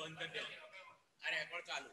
બંધ કરી દેજો આ રેકોર્ડ ચાલુ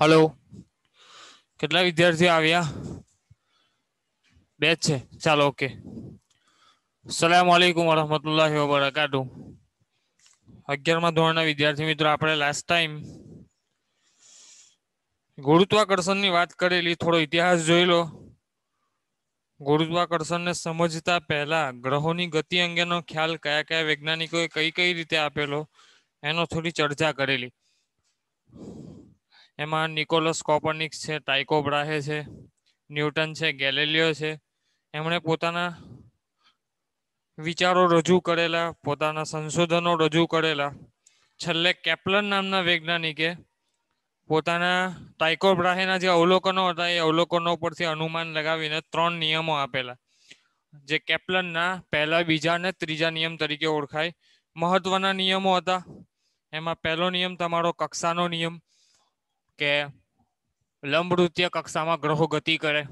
हेलो કેટલા વિદ્યાર્થીઓ આવ્યા બે છે ચાલો ઓકે અસલામ વાલેકુમ વરહમતુલ્લાહિ વબરકાતુહ 11મા ધોરણના વિદ્યાર્થી મિત્રો આપણે લાસ્ટ ટાઈમ ગુરુત્વાકર્ષણની વાત કરેલી થોડો ઇતિહાસ જોઈ લો ગુરુત્વાકર્ષણને સમજતા પહેલા ગ્રહોની ગતિ અંગેનો ખ્યાલ કયા કયા વૈજ્ઞાનિકોએ કઈ રીતે આપેલો એનો થોડી ચર્ચા કરેલી એમાં નિકોલસ કોપરનિક્સ છે ટાઇકો બ્રાહે છે ન્યૂટન છે ગેલિલિયો છે એમણે પોતાના વિચારો રજૂ કરેલા પોતાના સંશોધનો રજૂ કરેલા છેલ્લે કેપ્લન નામના વૈજ્ઞાનિકે પોતાના ટાઇકો બ્રાહેના જે અવલોકનો હતા એ અવલોકનો પરથી અનુમાન લગાવીને 3 નિયમો આપેલા જે કેપ્લનના પહેલા બીજા અને ત્રીજા નિયમ તરીકે ઓળખાય મહત્વના નિયમો હતા એમાં પહેલો નિયમ તમારો કક્ષાનો નિયમ કે લંબરૂત્ય કક્ષામાં ગ્રહો ગતિ કરે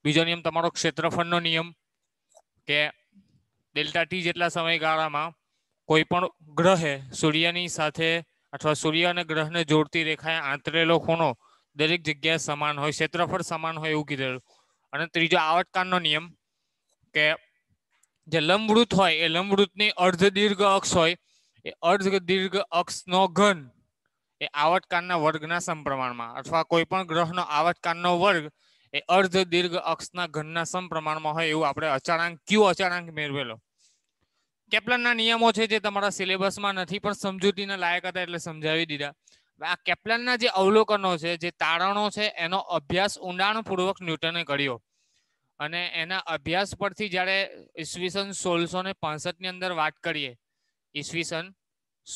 બીજો નિયમ તમારો ક્ષેત્રફળનો નિયમ કે ડેલ્ટા ટી જેટલા સમયગાળામાં કોઈ પણ ગ્રહે સૂર્યની સાથે અથવા સૂર્ય અને ગ્રહને જોડતી રેખાએ આંતરેલો ખૂણો દરેક જગ્યાએ સમાન હોય ક્ષેત્રફળ સમાન હોય એવું કીધેલું અને ત્રીજો આવર્તકાળનો નિયમ કે જે લંબવૃત હોય એ લંબવૃતની અર્ધ દીર્ઘ અક્ષ હોય એ અર્ધ દીર્ઘ અક્ષનો ઘન એ આવર્તકાળના વર્ગના સમપ્રમાણમાં અથવા કોઈ પણ ગ્રહનો આવર્તકાળનો વર્ગ એ અર્ધ દીર્ઘ અક્ષના ઘનના સમપ્રમાણમાં હોય એવું આપણે અચળાંક ક્યુ અચળાંક મેળવેલો કેપ્લનના નિયમો છે જે તમારા સિલેબસમાં નથી પણ સમજૂતીના લાયક હતા એટલે સમજાવી દીધા આ કેપ્લનના જે અવલોકનો છે જે તારણો છે એનો અભ્યાસ ઊંડાણપૂર્વક ન્યૂટને કર્યો અને એના અભ્યાસ પરથી જ્યારે ઈસવીસન 1665 ની અંદર વાત કરીએ ઈસવીસન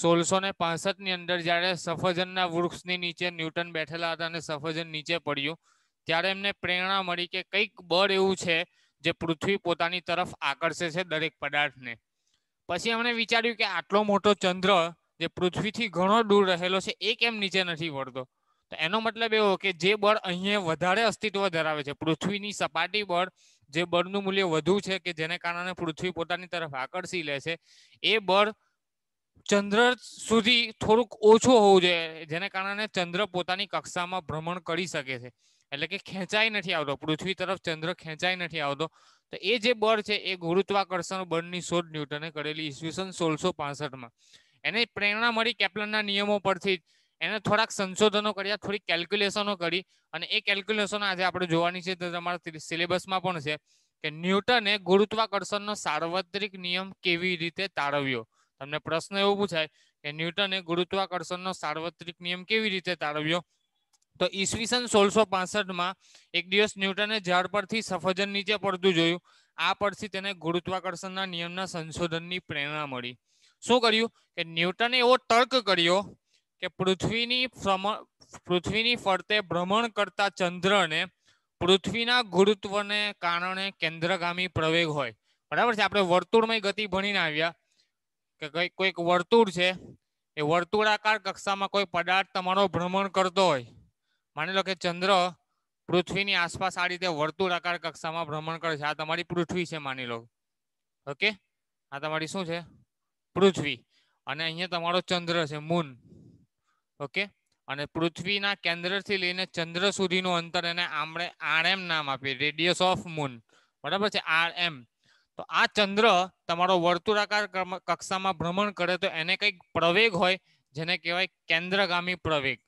1665 ની અંદર જ્યારે સફરજનના વૃક્ષની નીચે ન્યૂટન બેઠેલા હતા અને સફરજન નીચે પડ્યું ત્યારે એમને પ્રેરણા મળી કે કંઈક બળ એવું છે જે પૃથ્વી પોતાની તરફ આકર્ષે છે દરેક પદાર્થને પછી એમણે વિચાર્યું કે આટલો મોટો ચંદ્ર જે પૃથ્વીથી ઘણો દૂર રહેલો છે એ કેમ નીચે નથી પડતો તો એનો મતલબ એવો કે જે બળ અહીંયા વધારે અસ્તિત્વ ધરાવે છે પૃથ્વીની સપાટી બળ જે બળનું મૂલ્ય વધુ છે કે જેને કારણે પૃથ્વી પોતાની તરફ આકર્ષી લે છે એ બળ ચંદ્ર સુધી થોડુંક ઓછું હોવું જોઈએ જેને કારણે ચંદ્ર પોતાની કક્ષામાં ભ્રમણ કરી શકે છે એટલે કે ખેંચાઈ નથી આવતો પૃથ્વી તરફ ચંદ્ર ખેંચાઈ નથી આવતો તો એ જે બળ છે એ ગુરુત્વાકર્ષણ બળની શોધ ન્યૂટને કરેલી ઈસવીસન 1665માં એને પ્રેરણા મળી કેપ્લનના નિયમો પરથી એને થોડાક સંશોધનો કર્યા થોડી કેલ્ક્યુલેશનો કરી અને એ કેલ્ક્યુલેશનો આજે આપણે જોવાની છે તો તમારા સિલેબસમાં પણ છે કે ન્યૂટને ગુરુત્વાકર્ષણનો સાર્વત્રિક નિયમ કેવી રીતે તારવ્યો તમને પ્રશ્ન એવો પૂછાય કે ન્યૂટને ગુરુત્વાકર્ષણનો સાર્વત્રિક નિયમ કેવી રીતે તારવ્યો તો ઈસવીસન 1665માં એક દિવસ ન્યૂટને ઝાડ પરથી સફરજન નીચે પડતું જોયું આ પરથી તેને ગુરુત્વાકર્ષણના નિયમના સંશોધનની પ્રેરણા મળી શું કર્યું કે ન્યૂટને એવો તર્ક કર્યો કે પૃથ્વીની ફરતે ભ્રમણ કરતા ચંદ્રને પૃથ્વીના ગુરુત્વને કારણે કેન્દ્રગામી પ્રવેગ હોય બરાબર છે આપણે વર્તુળમય ગતિ ભણીને આવ્યા કે કોઈક વર્તુળ છે એ વર્તુળાકાર કક્ષામાં કોઈ પદાર્થ તમારો ભ્રમણ કરતો હોય માની લો કે ચંદ્ર પૃથ્વીની આસપાસ આ રીતે વર્તુળાકાર કક્ષામાં ભ્રમણ કરે છે આ તમારી પૃથ્વી છે માની લો ઓકે આ તમારી શું છે પૃથ્વી અને અહીંયા તમારો ચંદ્ર છે મૂન ઓકે અને પૃથ્વીના કેન્દ્રથી લઈને ચંદ્ર સુધીનું અંતર એને આપણે RM નામ આપીએ રેડિયસ ઓફ મૂન બરાબર છે RM તો આ ચંદ્ર તમારો વર્તુળાકાર કક્ષામાં ભ્રમણ કરે તો એને કંઈક પ્રવેગ હોય જેને કહેવાય કેન્દ્રગામી પ્રવેગ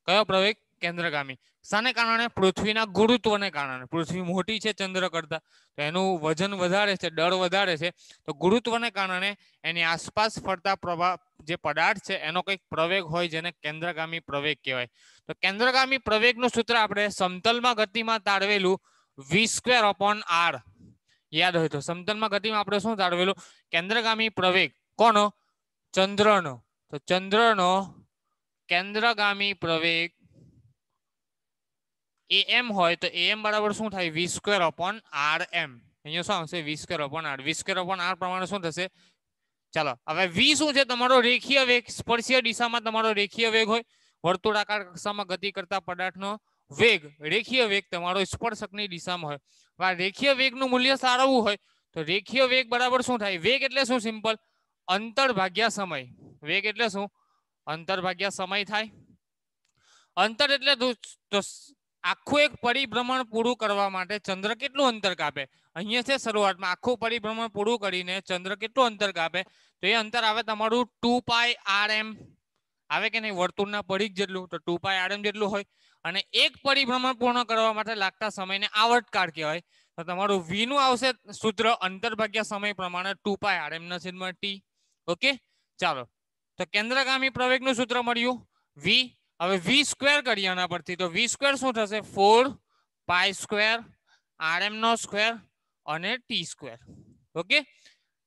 કયો પ્રવેગ કેન્દ્રગામી. શાને કારણે? પૃથ્વીના ગુરુત્વને કારણે. પૃથ્વી મોટી છે ચંદ્ર કરતા, તો એનું વજન વધારે છે, દળ વધારે છે, તો ગુરુત્વને કારણે એની આસપાસ ફરતા પ્રવાહ જે પદાર્થ છે એનો કંઈક પ્રવેગ હોય જેને કેન્દ્રગામી પ્રવેગ કહેવાય. તો કેન્દ્રગામી પ્રવેગનું સૂત્ર આપણે સમતલમાં ગતિમાં તાળવેલું v²/r યાદ હોય તો. સમતલમાં ગતિમાં આપણે શું તાળવેલું? કેન્દ્રગામી પ્રવેગ. કોનો? ચંદ્રનો. તો ચંદ્રનો કેન્દ્રગામી પ્રવેગ am હોય તો am બરાબર શું થાય? v²/rm. અહીંયા શું આવશે? v²/r. v²/r પ્રમાણે શું થશે? ચાલો હવે v શું છે? તમારો રેખીય વેગ. સ્પર્શીય દિશામાં તમારો રેખીય વેગ હોય. વર્તુળાકાર કક્ષામાં ગતિ કરતા પદાર્થનો વેગ, રેખીય વેગ તમારો સ્પર્શકની દિશામાં હોય. આ રેખીય વેગનું મૂલ્ય સારવું હોય તો રેખીય વેગ બરાબર શું થાય? વેગ એટલે શું? સિમ્પલ, અંતર ભાગ્યા સમય. વેગ એટલે શું? અંતર ભાગ્યા સમય થાય. અંતર એટલે આખું એક પરિભ્રમણ પૂરું કરવા માટે ચંદ્ર કેટલું અંતર કાપે? અહીંયા છે શરૂઆતમાં આખું પરિભ્રમણ પૂરું કરીને ચંદ્ર કેટલું અંતર કાપે? તો એ અંતર આવે તમારું 2πrm આવે કે નહીં? વર્તુળના પરિઘ જેટલું. તો 2πrm જેટલું હોય. અને એક પરિભ્રમણ પૂર્ણ કરવા માટે લાગતા સમયને આવર્તકાળ કહેવાય. તો તમારું v નું આવશે સૂત્ર અંતર ભાગ્યા સમય પ્રમાણે 2πrm/t. ઓકે, ચાલો. તો કેન્દ્રગામી પ્રવેગનું સૂત્ર મળ્યું v. હવે v² કરીએ આના પરથી. તો v² શું થશે? 4π² rm² અને t². ઓકે,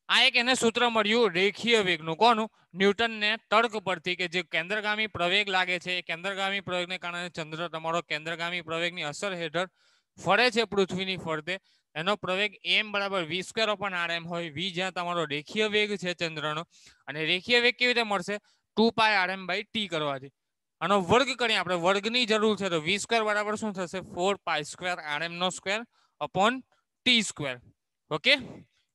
આ એક એને સૂત્ર મળ્યું રેખીય વેગનું. કોનું? ન્યૂટનને તર્ક પરથી કે જે કેન્દ્રગામી પ્રવેગ લાગે છે એ કેન્દ્રગામી પ્રવેગને કારણે ચંદ્ર તમારો કેન્દ્રગામી પ્રવેગની અસર હેઠળ ફરે છે પૃથ્વીની ફરતે. એનો પ્રવેગ m બરાબર v²/rm હોય. v જ્યાં તમારો રેખીય વેગ છે ચંદ્રનો, અને રેખીય વેગ કેવી રીતે મળશે? 2πrm/t કરવાથી. આનો વર્ગ કરીએ આપણે, વર્ગની જરૂર છે. તો v² બરાબર શું થશે? 4π² rm² t². ઓકે,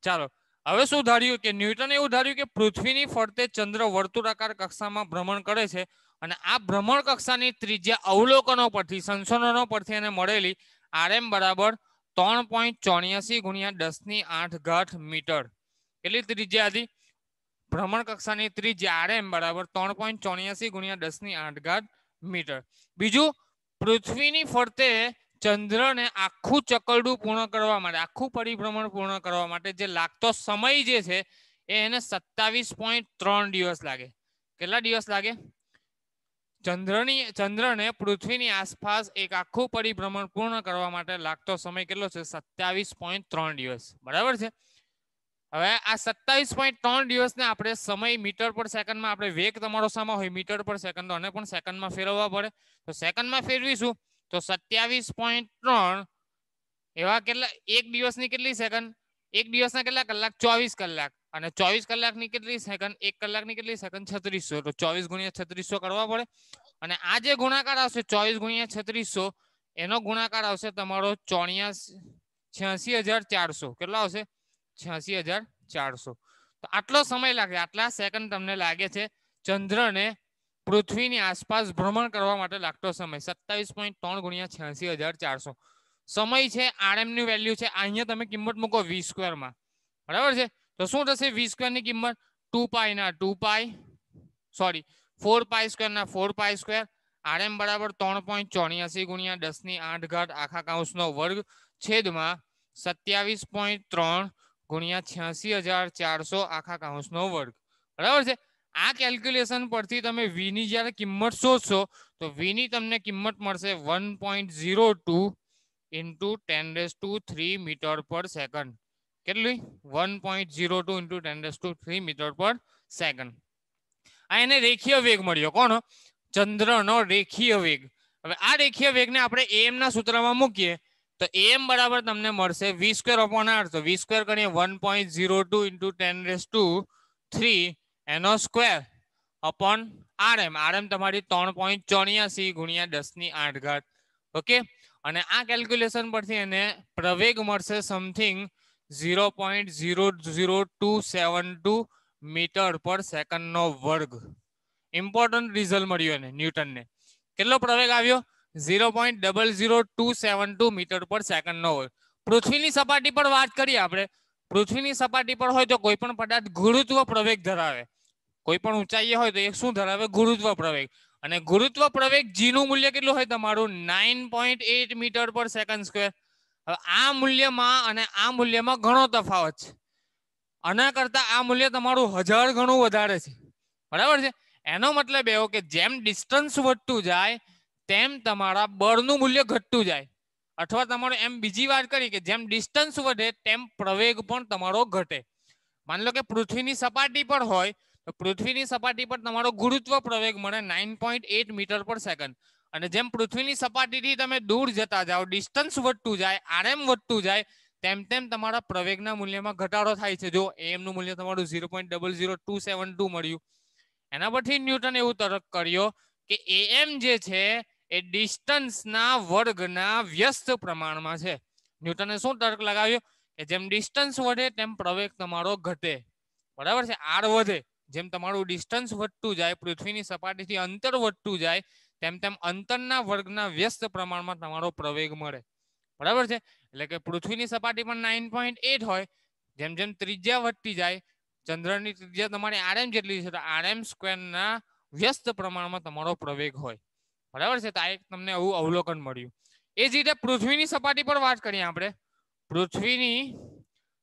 ચાલો. હવે શું ધાર્યું? કે ન્યૂટને એવું ધાર્યું કે પૃથ્વીની ફરતે ચંદ્ર વર્તુળાકાર કક્ષામાં ભ્રમણ કરે છે, અને આ ભ્રમણ કક્ષાની ત્રિજ્યા અવલોકનો પરથી, સંશોધનો પરથી એને મળેલી rm બરાબર 3.84 × 10⁸ મીટર. કેટલી ત્રિજ્યા હતી? ભ્રમણ કક્ષાની ત્રિજ્યા rm બરાબર 3.84 × 10⁸ મીટર. બીજું, પૃથ્વીની ફરતે ચંદ્રને આખું ચકરડું પૂર્ણ કરવા માટે, આખું પરિભ્રમણ પૂર્ણ કરવા માટે જે લાગતો સમય જે છે એ એને 27.3 દિવસ લાગે. કેટલા દિવસ લાગે? ચંદ્રને પૃથ્વીની આસપાસ એક આખું પરિભ્રમણ પૂર્ણ કરવા માટે લાગતો સમય કેટલો છે? 27.3 દિવસ. બરાબર છે. હવે આ 27.3 દિવસને આપણે સમય મીટર પર સેકન્ડમાં, આપણે વેગ તમારો સામા હોય મીટર પર સેકન્ડ, તો આને પણ સેકન્ડમાં ફેરવવા પડે. તો સેકન્ડમાં ફેરવીશું તો 27.3 એવા કેટલા? એક દિવસની કેટલી સેકન્ડ? એક દિવસના કેટલા કલાક? 24 કલાક. અને 24 કલાકની કેટલી સેકન્ડ? એક કલાકની કેટલી સેકન્ડ? 3600. તો 24 × 3600 કરવા પડે. અને આ જે ગુણાકાર આવશે 24 × 3600, એનો ગુણાકાર આવશે તમારો 86400. કેટલો આવશે? 86400. તો આટલો સમય લાગે, આટલા સેકન્ડ તમને લાગે છે ચંદ્રને પૃથ્વીની આસપાસ ભ્રમણ કરવા માટે લાગતો સમય. 27.3 × 86400 સમય છે. rm ની વેલ્યુ છે. અહીંયા તમે કિંમત મૂકો v² માં. બરાબર છે. તો શું થશે? v² ની કિંમત 2π ના 2π, સોરી 4π² ના 4π², rm બરાબર 3.84 × 10⁸² છેદમાં 27.3 × 86400². બરાબર છે. આ કેલ્ક્યુલેશન પરથી તમે v ની જ્યારે કિંમત શોધશો તો v ની તમને કિંમત મળશે 1.02 × 10⁻³ મીટર પર સેકન્ડ. કેટલી? 1.02 × 10⁻³ મીટર પર સેકન્ડ. આ એને રેખીય વેગ મળ્યો. કોનો? ચંદ્રનો રેખીય વેગ. હવે આ રેખીય વેગને આપણે am ના સૂત્રમાં મૂકીએ તો am બરાબર તમને મળશે v²/r. તો v² કરીએ 1.02 × 10⁻³ એનો સ્ક્વેર અપોન rm. rm તમારી 3.84 × 10⁸. ઓકે, અને આ કેલ્ક્યુલેશન પરથી એને પ્રવેગ મળશે સમથિંગ 0.00272 મીટર પર સેકન્ડનો વર્ગ. ઇમ્પોર્ટન્ટ રિઝલ્ટ મળ્યું એને ન્યૂટનને. કેટલો પ્રવેગ આવ્યો? 0.00272 મીટર પર સેકન્ડનો વર્ગ. પૃથ્વીની સપાટી પર વાત કરીએ આપણે. પૃથ્વીની સપાટી પર હોય તો કોઈ પણ પદાર્થ ગુરુત્વ પ્રવેગ ધરાવે. કોઈ પણ ઊંચાઈએ હોય તો એક શું ધરાવે? ગુરુત્વ પ્રવેગ. અને ગુરુત્વ પ્રવેગ g નું મૂલ્ય કેટલું હોય તમારું 9.8 મીટર પર સેકન્ડ સ્ક્વેર. હવે આ મૂલ્યમાં અને આ મૂલ્યમાં ઘણો તફાવત છે. આના કરતા આ મૂલ્ય તમારું 1000 ગણું વધારે છે, બરાબર છે. એનો મતલબ એવો કે જેમ ડિસ્ટન્સ વધતું જાય તેમ તમારા બળનું મૂલ્ય ઘટતું જાય, અથવા તમારે એમ બીજી વાત કરી કે જેમ ડિસ્ટન્સ વધે તેમ પ્રવેગ પણ તમારો ઘટે. માની લો કે પૃથ્વીની સપાટી પર હોય તો પૃથ્વીની સપાટી પર તમારો ગુરુત્વ પ્રવેગ મળે 9.8 મીટર પર સેકન્ડ. અને જેમ પૃથ્વીની સપાટીથી તમે દૂર જતા જાઓ, ડિસ્ટન્સ વધતું જાય, આરએમ વધતું જાય, તેમ તેમ તમારા પ્રવેગના મૂલ્યમાં ઘટાડો થાય છે. જો એમ નું મૂલ્ય તમારું 0.00272 મળ્યું. એના પરથી ન્યૂટન એવું તર્ક કર્યો કે એમ જે છે એ ડિસ્ટન્સના વર્ગના વ્યસ્ત પ્રમાણમાં છે. ન્યૂટને શું તર્ક લગાવ્યો કે જેમ ડિસ્ટન્સ વધે તેમ પ્રવેગ તમારો ઘટે, બરાબર છે. આર વધે, જેમ તમારું ડિસ્ટન્સ વધતું જાય, પૃથ્વીની સપાટીથી અંતર વધતું જાય, તેમ તેમ અંતરના વર્ગના વ્યસ્ત પ્રમાણમાં તમારો પ્રવેગ મળે, બરાબર છે. એટલે કે પૃથ્વીની સપાટી પર 9.8 હોય, જેમ જેમ ત્રિજ્યા વધતી જાય, ચંદ્રની ત્રિજ્યા તમારી આરએમ જેટલી છે તો આરએમ સ્ક્વેરના વ્યસ્ત પ્રમાણમાં તમારો પ્રવેગ હોય, બરાબર છે. તો આ એક તમને આવું અવલોકન મળ્યું. એ જ રીતે પૃથ્વીની સપાટી પર વાત કરીએ આપણે. પૃથ્વીની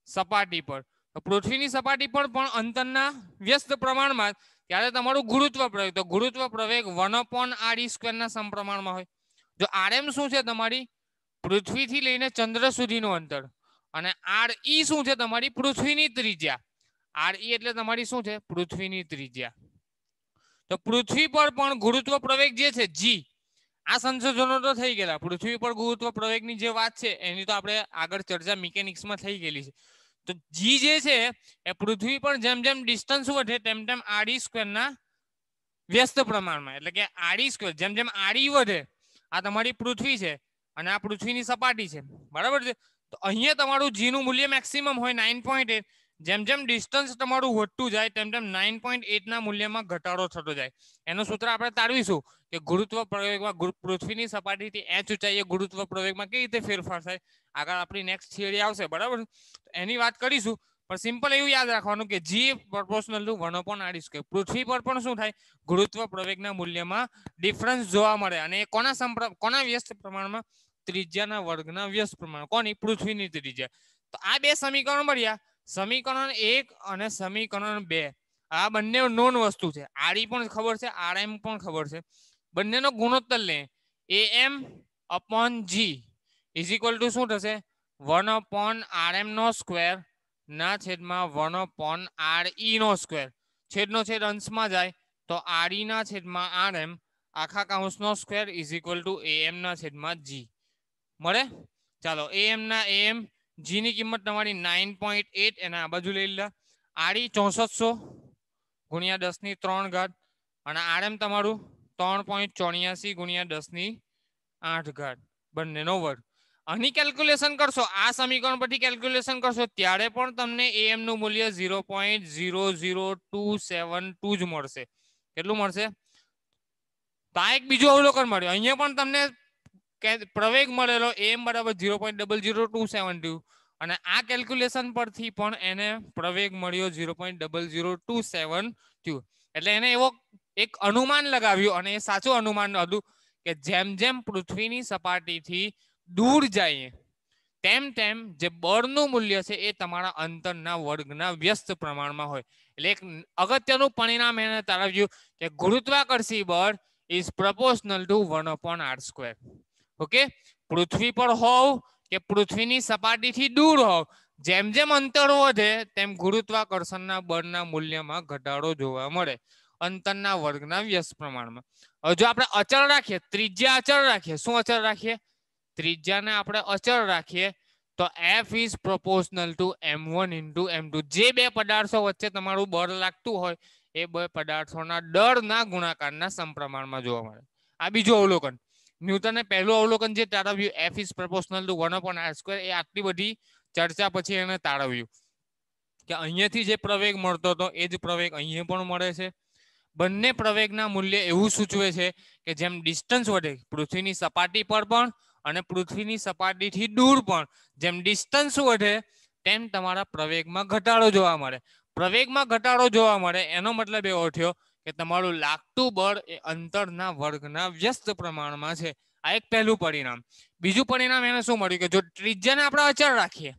સપાટી પર, પૃથ્વીની સપાટી પર પણ અંતરના વ્યસ્ત પ્રમાણમાં, ત્યારે તમારું ગુરુત્વ પ્રવેગ, તો ગુરુત્વ પ્રવેગ 1/r² ના સમપ્રમાણમાં હોય. જો આરએમ શું છે તમારી પૃથ્વીથી લઈને ચંદ્ર સુધીનું અંતર, અને આર ઈ શું છે તમારી પૃથ્વીની ત્રિજ્યા. આર ઈ એટલે તમારી શું છે પૃથ્વીની ત્રિજ્યા. તો પૃથ્વી પર પણ ગુરુત્વ પ્રવેગ જે છે જી, આ સંશોધનો તો થઈ ગયેલા. પૃથ્વી પર ગુરુત્વ પ્રવેગની જે વાત છે એની તો આપણે આગળ ચર્ચા મિકેનિક્સમાં થઈ ગયેલી છે. તો જી જે છે એ પૃથ્વી પર જેમ જેમ ડિસ્ટન્સ વધે તેમ તેમ આડી સ્ક્વેરના વ્યસ્ત પ્રમાણમાં, એટલે કે આડી સ્ક્વેર જેમ જેમ આડી વધે, આ તમારી પૃથ્વી છે અને આ પૃથ્વીની સપાટી છે, બરાબર છે. તો અહીંયા તમારું જી નું મૂલ્ય મેક્સિમમ હોય 9.8. જેમ જેમ ડિસ્ટન્સ તમારું વધતું જાય તેમ તેમ 9.8 ના મૂલ્યમાં ઘટાડો થતો જાય. એનું સૂત્ર આપણે તારવીશું કે ગુરુત્વ પ્રવેગમાં પૃથ્વીની સપાટીથી h ઊંચાઈએ ગુરુત્વ પ્રવેગમાં કેવી રીતે ફેરફાર થાય. આગળ આપણી નેક્સ્ટ થિયરી આવશે, બરાબર. એની વાત કરીશું, પણ સિમ્પલ એવું યાદ રાખવાનું કે જી પ્રોપોર્શનલ ટુ 1/r². પૃથ્વી પર પણ શું થાય, ગુરુત્વ પ્રવેગના મૂલ્યમાં ડિફરન્સ જોવા મળે, અને એ કોના વ્યસ્ત પ્રમાણમાં, ત્રિજ્યાના વર્ગના વ્યસ્ત પ્રમાણ. કોની? પૃથ્વીની ત્રિજ્યા. તો આ બે સમીકરણ મળ્યા, સમીકરણ 1 અને સમીકરણ 2. આ બંને નોન વસ્તુ છે. આરઈ પણ ખબર છે, આરએમ પણ ખબર છે. બંનેનો ગુણોત્તર લે, am/g ઇઝ ઇક્વલ ટુ શું થશે 1/rm² ના છેદમાં 1/re². છેદનો છેદ અંશમાં જાય તો re ના છેદમાં rm આખા કૌંસનો square is equal to am ના છેદમાં g મળે. ચાલો am g ની કિંમત તમારી 9.8, એને આ બાજુ લઈ લીધા. re 6400 ગુણ્યા 10⁻³ અને rm તમારું 3.84 ગુણ્યા 10⁸ બંનેનો વર્ગ. આની કેલ્ક્યુલેશન કરશો, આ સમીકરણ પરથી કેલ્ક્યુલેશન કરશો ત્યારે પણ તમને am નું મૂલ્ય 0.00272 જ મળશે. કેટલું મળશે? તો આ એક બીજું અવલોકન મળ્યું. અહીંયા પણ તમને પ્રવેગ મળેલો am બરાબર 0.00272, અને આ કેલ્ક્યુલેશન પરથી પણ એને પ્રવેગ મળ્યો 0.00272. એટલે એને એવો એક અનુમાન લગાવ્યું, અને એ સાચું અનુમાન હતું કે જેમ જેમ પૃથ્વીની સપાટીથી દૂર જઈએ તેમ તેમ જે બળનું મૂલ્ય છે એ તમારા અંતરના વર્ગના વ્યસ્ત પ્રમાણમાં હોય. એટલે એક અગત્યનું પરિણામ એને તારવ્યું કે ગુરુત્વાકર્ષી બળ is proportional to 1/r². Okay, પૃથ્વી પર હોવ કે પૃથ્વીની સપાટીથી દૂર હોવ, જેમ જેમ અંતર વધે તેમ ગુરુત્વાકર્ષણના બળના મૂલ્યમાં ઘટાડો જોવા મળે અંતરના વર્ગના વ્યસ્ત પ્રમાણમાં. હવે જો આપણે અચળ રાખીએ, ત્રિજ્યા અચળ રાખીએ, શું અચળ રાખીએ? ત્રિજ્યાને આપણે અચળ રાખીએ તો f is proportional two m1 into m2. જે બે પદાર્થો વચ્ચે તમારું બળ લાગતું હોય એ બે પદાર્થોના દળના ગુણાકારના સમપ્રમાણમાં જોવા મળે. આ બીજું અવલોકન. ન્યૂટને પહેલું અવલોકન જે તારવ્યું f is proportional two 1/r², એ આટલી બધી ચર્ચા પછી એને તારવ્યું કે અહીંયાથી જે પ્રવેગ મળતો હતો એ જ પ્રવેગ અહીંયા પણ મળે છે. બંને પ્રવેગના મૂલ્ય એવું સૂચવે છે કે જેમ ડિસ્ટન્સ વધે પૃથ્વીની સપાટી પર પણ અને પૃથ્વીની સપાટીથી દૂર પણ, જેમ ડિસ્ટન્સ વધે તેમ તમારા પ્રવેગમાં ઘટાડો જોવા મળે. પ્રવેગમાં ઘટાડો જોવા મળે એનો મતલબ એવો થયો કે તમારું લાગતું બળ એ અંતરના વર્ગના વ્યસ્ત પ્રમાણમાં છે. આ એક પહેલું પરિણામ. બીજું પરિણામ એને શું મળ્યું કે જો ત્રિજ્યાને આપણે અચળ રાખીએ,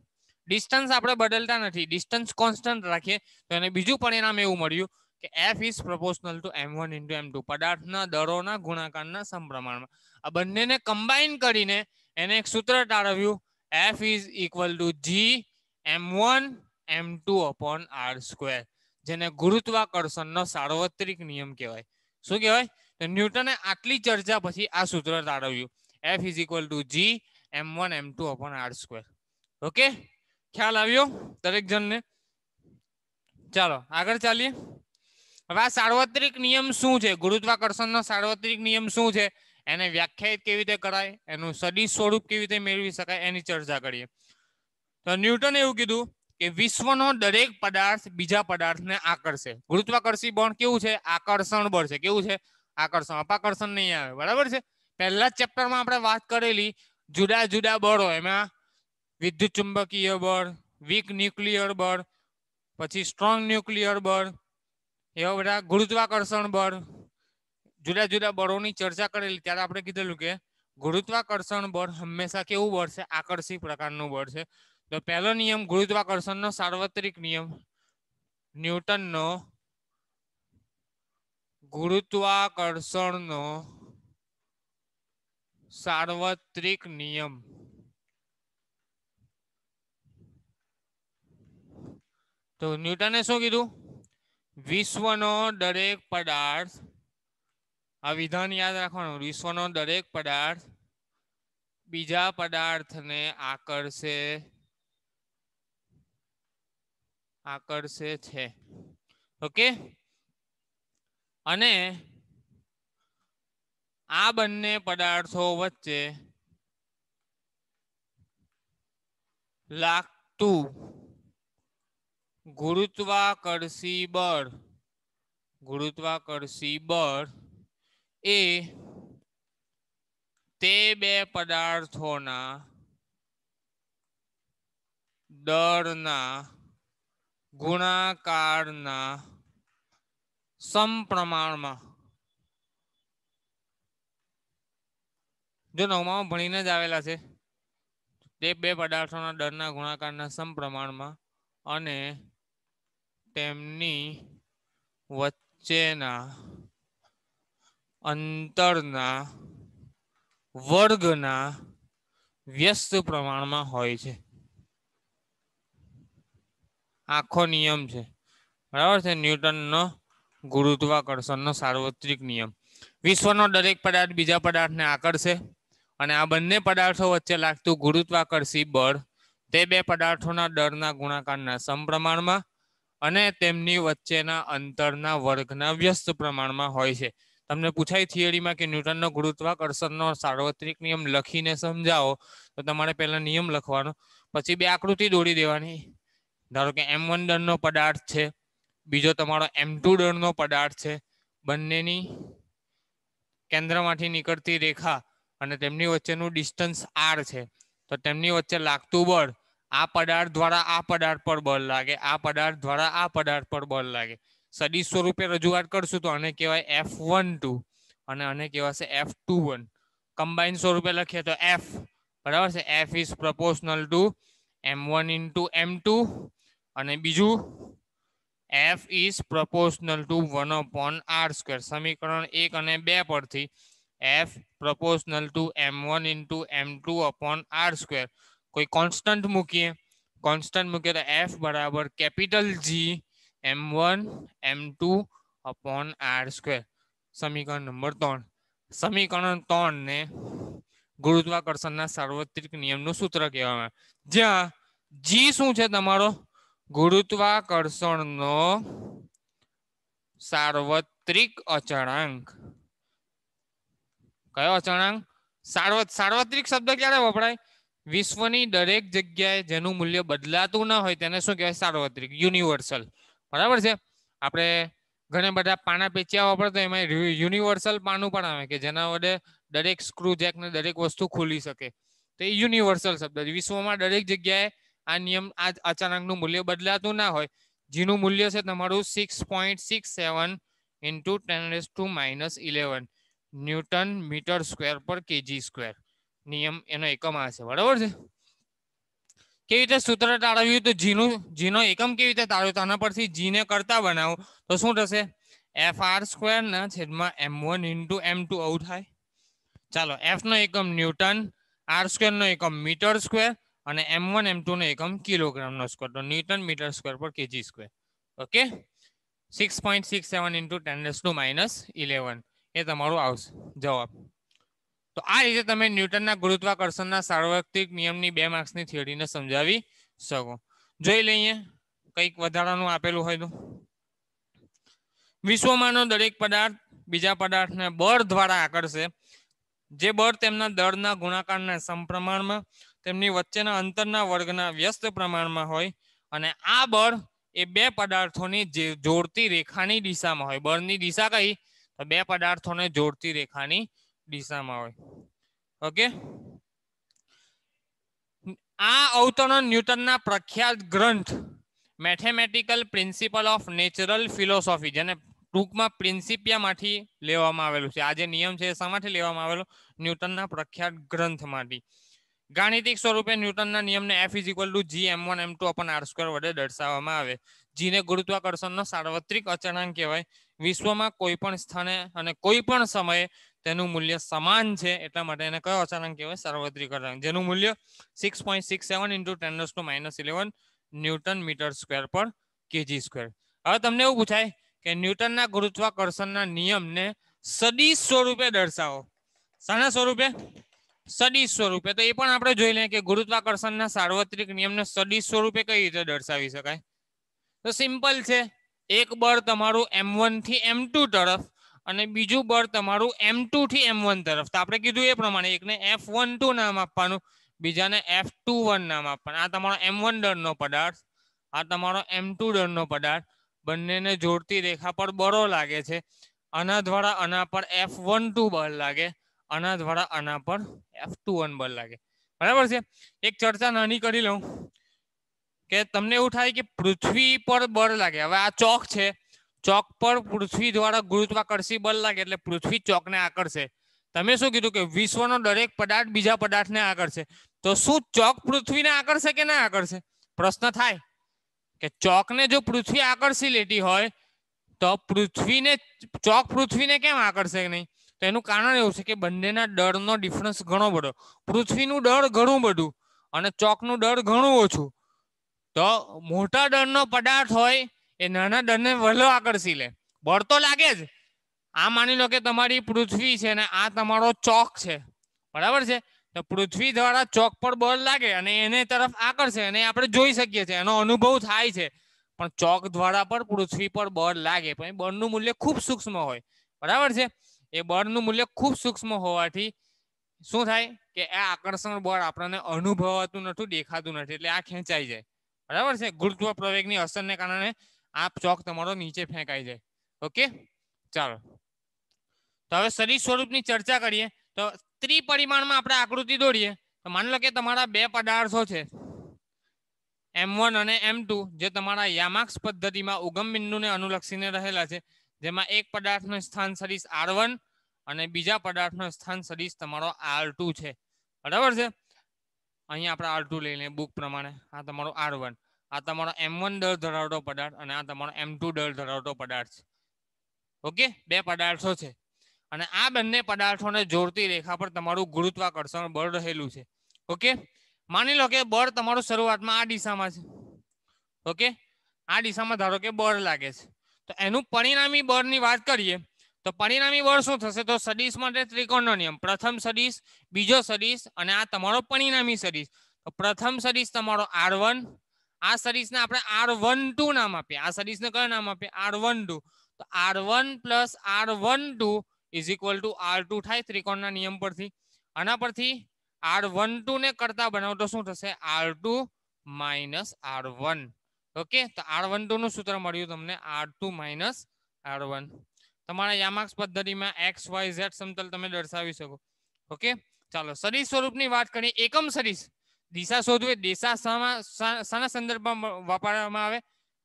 ડિસ્ટન્સ આપણે બદલતા નથી, ડિસ્ટન્સ કોન્સ્ટન્ટ રાખીએ, તો એને બીજું પરિણામ એવું મળ્યું કે F is proportional two m1 into m2, પદાર્થના દળોના ગુણાકારના સમપ્રમાણમાં. આ બંનેને કમ્બાઈન કરીને એને એક સૂત્ર તારવ્યું, F is equal two g m1 m2 upon r², જેને ગુરુત્વાકર્ષણનો સાર્વત્રિક નિયમ કહેવાય. શું કહેવાય? તો ન્યૂટને આટલી ચર્ચા પછી આ સૂત્ર તારવ્યું, F is equal two g m1 m2 upon r². Okay, ખ્યાલ આવ્યો દરેક જણને? ચાલો આગળ ચાલીએ. હવે આ સાર્વત્રિક નિયમ શું છે? ગુરુત્વાકર્ષણનો સાર્વત્રિક નિયમ શું છે? એને વ્યાખ્યાયિત કેવી રીતે કરાય, એનું સદિશ સ્વરૂપ કેવી રીતે મેળવી શકાય, એની ચર્ચા કરીએ. તો ન્યૂટને એવું કીધું કે વિશ્વનો દરેક પદાર્થ બીજા પદાર્થને આકર્ષે. ગુરુત્વાકર્ષી બળ કેવું છે? આકર્ષણ બળ છે. કેવું છે? આકર્ષણ. અપાકર્ષણ નહીં આવે, બરાબર છે? પહેલા જ ચેપ્ટરમાં આપણે વાત કરેલી જુદા જુદા બળો, એમાં વિદ્યુત ચુંબકીય બળ, વીક ન્યુક્લિયર બળ, પછી સ્ટ્રોંગ ન્યુક્લિયર બળ, એવા બધા ગુરુત્વાકર્ષણ બળ, જુદા જુદા બળોની ચર્ચા કરેલી. ત્યારે આપણે કીધેલું કે ગુરુત્વાકર્ષણ બળ હંમેશા કેવું બળ છે? આકર્ષી પ્રકારનું બળ છે. તો પહેલો નિયમ ગુરુત્વાકર્ષણનો સાર્વત્રિક નિયમ, ન્યૂટનનો ગુરુત્વાકર્ષણનો સાર્વત્રિક નિયમ. તો ન્યૂટને શું કીધું? વિશ્વનો દરેક પદાર્થ, આ વિધાન યાદ રાખવાનું, વિશ્વનો દરેક પદાર્થ બીજા પદાર્થને આકર્ષે છે. ઓકે, અને આ બંને પદાર્થો વચ્ચે લાગતું ગુરુત્વાકર્ષી બળ એ તે બે પદાર્થોના દળના ગુણાકારના સમપ્રમાણમાં. જો 9માં ભણીને જ આવેલા છે. તે બે પદાર્થોના દળના ગુણાકારના સમપ્રમાણમાં અને તેમની વચ્ચેના અંતરના વર્ગના વ્યસ્ત પ્રમાણમાં હોય છે. આખો નિયમ છે, બરાબર છે? ન્યૂટનનો ગુરુત્વાકર્ષણનો સાર્વત્રિક નિયમ. વિશ્વનો દરેક પદાર્થ બીજા પદાર્થને આકર્ષે, અને આ બંને પદાર્થો વચ્ચે લાગતું ગુરુત્વાકર્ષી બળ તે બે પદાર્થોના દળના ગુણાકારના સમપ્રમાણમાં અને તેમની વચ્ચેના અંતરના વર્ગના વ્યસ્ત પ્રમાણમાં હોય છે. તમને પૂછાય થિયરીમાં કે ન્યૂટનનો ગુરુત્વાકર્ષણનો સાર્વત્રિક નિયમ લખીને સમજાવો, તો તમારે પહેલા નિયમ લખવાનો, પછી બે આકૃતિ દોરી દેવાની. ધારો કે m1 દળનો પદાર્થ છે, બીજો તમારો m2 દળનો પદાર્થ છે. બંનેની કેન્દ્રમાંથી નીકળતી રેખા અને તેમની વચ્ચેનું ડિસ્ટન્સ r છે. તો તેમની વચ્ચે લાગતું બળ, આ પદાર્થ દ્વારા આ પદાર્થ પર બળ લાગે, આ પદાર્થ દ્વારા આ પદાર્થ પર બળ લાગે. સદિશ સ્વરૂપે રજૂઆત કરશું તો આને કહેવાય F12 અને આને કહેવાશે F21. કમ્બાઈન સ્વરૂપે લખીએ તો F, બરાબર છે? F is proportional two m1 into m2, અને બીજું F is proportional two 1/r². સમીકરણ 1 અને 2 પરથી F proportional two m1 into m2 upon r². કોઈ કોન્સ્ટન્ટ મૂકીએ તો F બરાબર capital G m1 m2 upon r². સમીકરણ નંબર 3. સમીકરણ 3 ને ગુરુત્વાકર્ષણના સાર્વત્રિક નિયમનું સૂત્ર કહેવામાં આવે, જ્યાં G શું છે? તમારો ગુરુત્વાકર્ષણનો સાર્વત્રિક અચળાંક. કયો અચળાંક? સાર્વત્રિક શબ્દ ક્યારે વપરાય? વિશ્વની દરેક જગ્યાએ જેનું મૂલ્ય બદલાતું ન હોય તેને શું કહેવાય? સાર્વત્રિક, યુનિવર્સલ. બરાબર છે? આપણે ઘણા બધા પાના પેચિયા વાપરતા, એમાં યુનિવર્સલ પાનું પણ આવે કે જેના વડે દરેક સ્ક્રૂ જેક ને દરેક વસ્તુ ખુલી શકે. તો એ યુનિવર્સલ શબ્દ. વિશ્વમાં દરેક જગ્યાએ આ નિયમ, આ અચાનકનું મૂલ્ય બદલાતું ના હોય. જેનું મૂલ્ય છે તમારું 6.67 ઇન્ટુ 10⁻⁻11 ન્યૂટન મીટર સ્ક્વેર પર કેજી સ્ક્વેર. નિયમ એનો એકમ આ છે. બરાબર છે. કેવી રીતે સૂત્ર તાળવ્યું તો જીનો એકમ કેવી રીતે તાળવ્યું તો આના પરથી જી ને કરતા બનાવો તો શું થશે FR² ના છેદમાં M1 ઇન્ટુ M2 આવું થાય. ચાલો F નો એકમ ન્યૂટન, R² નો એકમ મીટર સ્ક્વેર અને M1 M2 નો એકમ કિલોગ્રામ નો સ્ક્વેર. તો ન્યૂટન મીટર સ્ક્વેર પર કેજી સ્ક્વેર. ઓકે 6.67 ઇન્ટુ 10⁻11 એ તમારું આવશે જવાબ. તો આ રીતે તમે ન્યૂટનના ગુરુત્વાકર્ષણના સાર્વત્રિક નિયમની 2 માર્ક્સની થિયરીને સમજાવી શકો. જોઈ લઈએ કંઈક વધારાનું આપેલું હોય તો. વિશ્વમાંનો દરેક પદાર્થ બીજા પદાર્થને બળ દ્વારા આકર્ષે જે બળ તેમના દળના ગુણાકારના સમપ્રમાણમાં તેમની વચ્ચેના અંતરના વર્ગના વ્યસ્ત પ્રમાણમાં હોય અને આ બળ એ 2 પદાર્થોની જોડતી રેખાની દિશામાં હોય. બળની દિશા કઈ તો 2 પદાર્થોને જોડતી રેખાની દિશામાં હોય. ઓકે આ અવતરણ ન્યૂટનના પ્રખ્યાત ગ્રંથ mathematical principal of natural philosophy જેને ટૂંકમાં પ્રિન્સિપિયામાંથી લેવામાં આવેલું છે. આ જે નિયમ છે એ શામાંથી લેવામાં આવેલો ન્યૂટનના પ્રખ્યાત ગ્રંથમાંથી. ગાણિતિક સ્વરૂપે ન્યૂટનના નિયમને F = G(m1 m2/r² વડે દર્શાવવામાં આવે. જીને ગુરુત્વાકર્ષણનો સાર્વત્રિક અચળાંક કહેવાય. વિશ્વમાં કોઈ પણ સ્થાને અને કોઈ પણ સમયે તેનું મૂલ્ય સમાન છે એટલા માટે એને કયો અચળાંક કહેવાય સાર્વત્રિક અચળાંક જેનું મૂલ્ય 6.67 ઇન્ટુ 10⁻11 ન્યૂટન મીટર સ્ક્વેર પર કેજી સ્ક્વેર. હવે તમને એવું પૂછાય કે ન્યૂટનના ગુરુત્વાકર્ષણના નિયમને સદિશ સ્વરૂપે દર્શાવો. શાના સ્વરૂપે? સદિશ સ્વરૂપે. તો એ પણ આપણે જોઈ લઈએ કે ગુરુત્વાકર્ષણના સાર્વત્રિક નિયમને સદિશ સ્વરૂપે કઈ રીતે દર્શાવી શકાય. તો સિમ્પલ છે. એક બળ તમારું M1 થી M2 તરફ અને બીજું બળ તમારું M2 થી M1 તરફ. તો આપણે કીધું એ પ્રમાણે એકને F12 નામ આપવાનું બીજાને F21 નામ આપવાનું. આ તમારો M1 દળનો પદાર્થ આ તમારો M2 દળનો પદાર્થ બંનેને જોડતી રેખા પર બળો લાગે છે. આના દ્વારા આના પર F12 બળ લાગે આના દ્વારા આના પર F21 બળ લાગે. બરાબર છે. એક ચર્ચા નાની કરી લઉં કે તમને એવું થાય કે પૃથ્વી પર બળ લાગે. હવે આ ચોક છે ચોક પર પૃથ્વી દ્વારા ગુરુત્વાકર્ષી બળ લાગે એટલે પૃથ્વી ચોકને આકર્ષે. તમે શું કીધું કે વિશ્વનો દરેક પદાર્થ બીજા પદાર્થને આકર્ષે. તો શું ચોક પૃથ્વીને આકર્ષે કે ના આકર્ષે? પ્રશ્ન થાય કે ચોકને જો પૃથ્વી આકર્ષી લેતી હોય તો ચોક પૃથ્વીને કેમ આકર્ષે નહીં? તો એનું કારણ એવું છે કે બંનેના દળનો ડિફરન્સ ઘણો બધો. પૃથ્વીનું દળ ઘણું બધું અને ચોકનું દળ ઘણું ઓછું. તો મોટા દળનો પદાર્થ હોય એ નાના દળને વહેલો આકર્ષી લે. બળ તો લાગે જ. આ માની લો કે તમારી પૃથ્વી છે ને આ તમારો ચોક છે. બરાબર છે. તો પૃથ્વી દ્વારા ચોક પર બળ લાગે અને એને તરફ આકર્ષે અને આપણે જોઈ શકીએ છીએ એનો અનુભવ થાય છે. પણ ચોક દ્વારા પણ પૃથ્વી પર બળ લાગે પણ એ બળનું મૂલ્ય ખૂબ સૂક્ષ્મ હોય. બરાબર છે. એ બળનું મૂલ્ય ખૂબ સૂક્ષ્મ હોવાથી શું થાય કે આ આકર્ષણ બળ આપણને અનુભવાતું નથી દેખાતું નથી એટલે આ ખેંચાઈ જાય. બરાબર છે. ગુરુત્વ પ્રવેગની અસરને કારણે આ ચોક તમારો નીચે ફેંકાઈ જાય. ઓકે ચાલો તો હવે સદિશ સ્વરૂપની ચર્ચા કરીએ. તો ત્રિપરિમાણમાં આપણે આકૃતિ દોરીએ તો માની લો કે તમારા 2 પદાર્થો છે M1 અને M2 જે તમારા યામાક્સ પદ્ધતિમાં ઉગમ બિંદુને અનુલક્ષીને રહેલા છે. જેમાં એક પદાર્થનું સ્થાન સદિશ R1 અને બીજા પદાર્થનું સ્થાન સદિશ તમારો R2 છે. બરાબર છે. અહીંયા આપણે R2 લઈ લઈએ બુક પ્રમાણે. આ તમારો R1 આ તમારો M1 દળ ધરાવતો પદાર્થ અને આ તમારો M2 દળ ધરાવતો પદાર્થ છે. ઓકે 2 પદાર્થો છે અને આ બંને પદાર્થોને જોડતી રેખા પર તમારું ગુરુત્વાકર્ષણ બળ રહેલું છે. ઓકે માની લો કે બળ તમારું શરૂઆતમાં આ દિશામાં છે. ઓકે આ દિશામાં ધારો કે બળ લાગે છે. તો એનું પરિણામી બળની વાત કરીએ તો પરિણામી બળ શું થશે? તો સદિશ માટે ત્રિકોણનો નિયમ. પ્રથમ સદિશ બીજો સદિશ અને આ તમારો પરિણામી સદિશ. તો પ્રથમ સદિશ તમારો R1 આ સદિશને આપણે R12 નામ આપીએ. આ સદિશને કયું નામ આપીએ? R12. તો R1 + R12 = R2 થાય ત્રિકોણના નિયમ પરથી. આના પરથી R12 ને કરતા બનાવો તો શું થશે? R2 - R1. ઓકે તો R12 નું સૂત્ર મળ્યું તમને R2 - R1. તમારા યામાક્સ પદ્ધતિમાં XYZ સમતલ તમે દર્શાવી શકો. ઓકે ચાલો સદિશ સ્વરૂપની વાત કરીએ. એકમ સદિશ દિશા શોધવી. દિશા શાના સંદર્ભમાં વાપરવામાં આવે?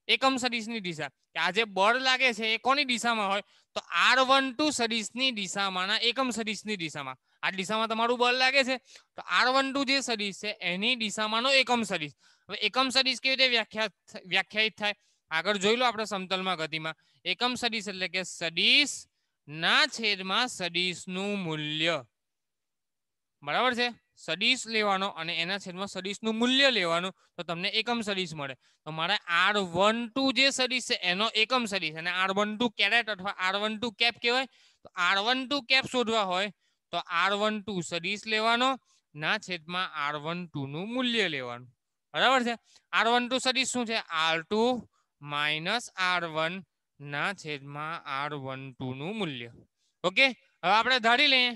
એકમ સદિશની દિશા કે આ જે બળ લાગે છે એ કોની દિશામાં હોય તો R12 સદિશની દિશામાંના એકમ સદિશની દિશામાં આ દિશામાં તમારું બળ લાગે છે તો R12 જે સદિશ છે એની દિશામાંનો એકમ સદિશ હવે એકમ સદિશ કેવી રીતે વ્યાખ્યાયિત થાય આગળ જોઈ લો આપણે સમતલમાં ગતિમાં એકમ સદિશ એટલે કે સદિશ ના છેદમાં સદિશનું મૂલ્ય બરાબર છે સદિશ લેવાનો અને એના છેદમાં સદિશનું મૂલ્ય લેવાનું તો તમને એકમ સદિશ મળે તો મારે R12 જે સદિશ છે એનો એકમ સદિશ અને R12 કેરેટ અથવા R12 કેપ કહેવાય તો R12 કેપ શોધવા હોય તો R12 સદિશ લેવાનો ના છેદમાં R12 નું મૂલ્ય લેવાનું બરાબર છે R12 સદિશ શું છે R2 માઇનસ R1 ના છેદમાં R12 નું મૂલ્ય ઓકે હવે આપણે ધારી લઈએ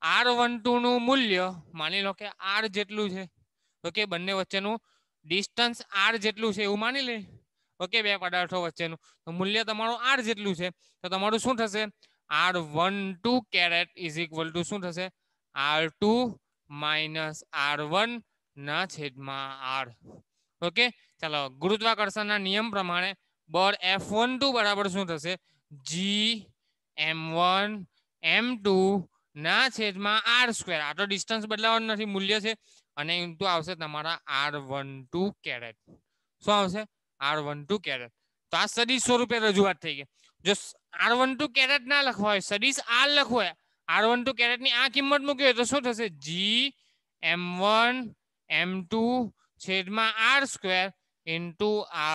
R12 નું મૂલ્ય માની લો કે R જેટલું છે ઓકે બંને વચ્ચેનું ડિસ્ટન્સ R જેટલું છે એવું માની લે ઓકે બે પદાર્થો વચ્ચેનું તો મૂલ્ય તમારું R જેટલું છે તો તમારું શું થશે R12 caret is equal two શું થશે R2 માઇનસ R1 ના છેદમાં R ઓકે ચાલો ગુરુત્વાકર્ષણના નિયમ પ્રમાણે બળ F12 બરાબર શું થશે G(m1 m2 ના છેદમાં R². આ તો ડિસ્ટન્સ બદલાવાનું નથી મૂલ્ય છે અને ઇન્ટુ આવશે તમારા R12 કેરેટ શું આવશે R12 કેરેટ તો આ સદિશ સ્વરૂપે રજૂઆત થઈ ગઈ જો R12 કેરેટ ના લખવા હોય સદિશ R લખવો હોય R12 કેરેટ ની આ કિંમત મૂકી હોય તો શું થશે G(m1 m2 છેદમાં R² into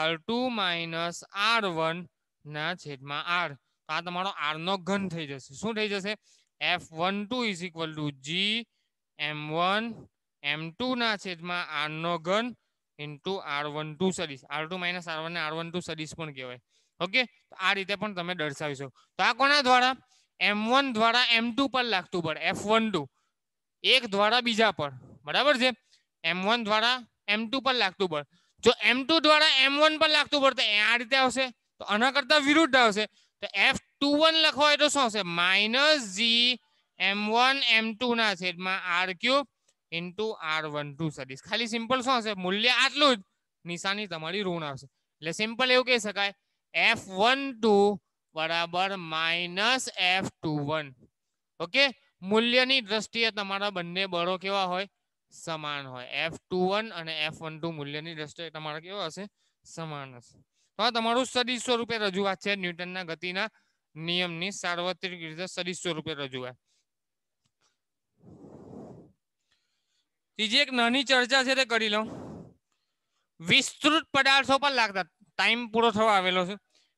R2 minus R1 ના છેદમાં R તો આ તમારો R નો ઘન થઈ જશે શું થઈ જશે F12 is equal two G(m1 m2 ના છેદમાં R નો ઘન ઇન્ટુ R12 સદિશ R2 માઇનસ R1 ને R12 સદિશ પણ કહેવાય ઓકે આ રીતે પણ તમે દર્શાવી શકો તો આ કોના દ્વારા M1 દ્વારા M2 પર લાગતું બળ F12 એક દ્વારા બીજા પર બરાબર છે M1 દ્વારા M2 પર લાગતું બળ જો M2 દ્વારા M1 પર લાગતું બળ તો આ રીતે આવશે તો આના કરતા વિરુદ્ધ આવશે તો F21 લખવા હોય તો શું આવશે માઇનસ G(m1 m2 ના છેદમાં R³ ઇન્ટુ R12 સદિશ ખાલી સિમ્પલ શું હશે મૂલ્ય આટલું જ નિશાની તમારી ઋણ આવશે એટલે સિમ્પલ એવું કહી શકાય F12 બરાબર માઇનસ F21 ઓકે મૂલ્યની દ્રષ્ટિએ તમારા બંને બળો કેવા હોય સમાન હોય F21 અને F12 મૂલ્યની દ્રષ્ટિએ તમારા કેવા હશે સમાન હશે તો આ તમારું સદિશ સ્વરૂપે રજૂઆત છે ન્યૂટનના ગતિના નિયમની સાર્વત્રિક રીતે સદિશ સ્વરૂપે રજૂઆત ત્રીજી એક નાની ચર્ચા છે તે કરી લઉં વિસ્તૃત પદાર્થો પર લાગતા ટાઈમ પૂરો થવા આવેલો છે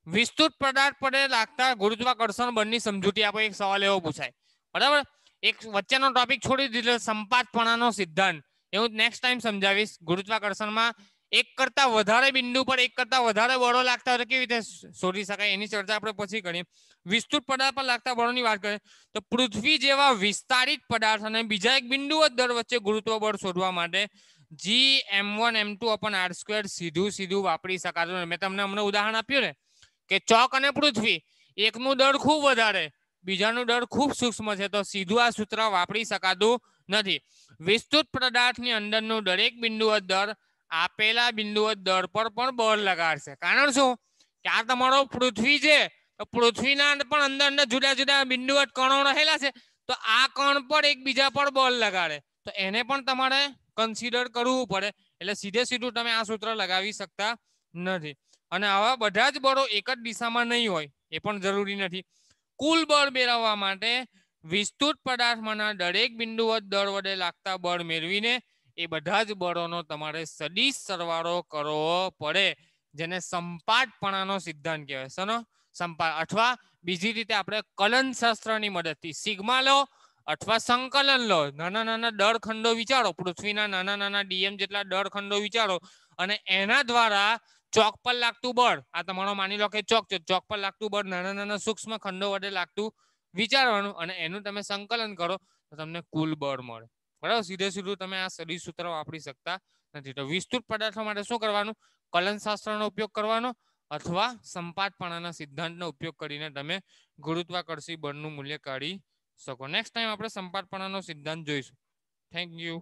વિસ્તૃત પદાર્થ પર લાગતા ગુરુત્વાકર્ષણ બળની સમજૂતી આપો એક સવાલ એવો પૂછાય બરાબર એક વચ્ચેનો ટોપિક છોડી દીધો સંપાતપણાનો સિદ્ધાંત એવું નેક્સ્ટ ટાઈમ સમજાવીશ ગુરુત્વાકર્ષણમાં એક કરતા વધારે બિંદુ પર એક કરતા વધારે બળો લાગતા હોય કેવી રીતે શોધી શકાય એની ચર્ચા આપણે પછી કરીએ વિસ્તૃત પદાર્થ પર લાગતા બળોની વાત કરીએ તો પૃથ્વી જેવા વિસ્તારિત પદાર્થ અને બીજા એક બિંદુવત દળ વચ્ચે ગુરુત્વ બળ શોધવા માટે G(m1 m2 R² સીધું વાપરી શકાતું મેં તમને હમણાં ઉદાહરણ આપ્યું ને કે ચોક અને પૃથ્વી એકનું દળ ખૂબ વધારે બીજાનું દળ ખૂબ સૂક્ષ્મ છે તો સીધું આ સૂત્ર વાપરી શકાતું નથી વિસ્તૃત પદાર્થની અંદરનું દરેક બિંદુવત દળ આપેલા બિંદુવત દળ પર પણ બળ લગાડશે કારણ શું કે આ તમારો પૃથ્વી છે તો પૃથ્વીના પણ અંદર જુદા જુદા બિંદુવત કણો રહેલા છે તો આ કણ પર એકબીજા પર બળ લગાડે તો એને પણ તમારે કન્સિડર કરવું પડે એટલે સીધું તમે આ સૂત્ર લગાવી શકતા નથી અને આવા બધા જ બળો એક જ દિશામાં નહીં હોય એ પણ જરૂરી નથી કુલ બળ મેળવવા માટે વિસ્તૃત પદાર્થમાંના દરેક બિંદુવત દળ વડે લાગતા બળ મેળવીને એ બધા જ બળોનો તમારે સદિશ સરવાળો કરવો પડે જેને સંપાતપણાનો સિદ્ધાંત કહેવાય શેનો સંપાત અથવા બીજી રીતે આપણે કલનશાસ્ત્રની મદદથી સિગ્મા લો અથવા સંકલન લો નાના નાના દળ ખંડો વિચારો પૃથ્વીના નાના નાના dm જેટલા દળ ખંડો વિચારો અને એના દ્વારા ચોક પર લાગતું બળ આ તમારો માની લો કે ચોક છે ચોક પર લાગતું બળ નાના નાના સૂક્ષ્મ ખંડો વડે લાગતું વિચારવાનું અને એનું તમે સંકલન કરો તો તમને કુલ બળ મળે બરાબર સીધું તમે આ સદિશ સૂત્ર વાપરી શકતા નથી તો વિસ્તૃત પદાર્થો માટે શું કરવાનું કલનશાસ્ત્રનો ઉપયોગ કરવાનો અથવા સંપાતપણાના સિદ્ધાંતનો ઉપયોગ કરીને તમે ગુરુત્વાકર્ષી બળનું મૂલ્ય કાઢી શકો નેક્સ્ટ ટાઈમ આપણે સંપાતપણાનો સિદ્ધાંત જોઈશું થેન્ક યુ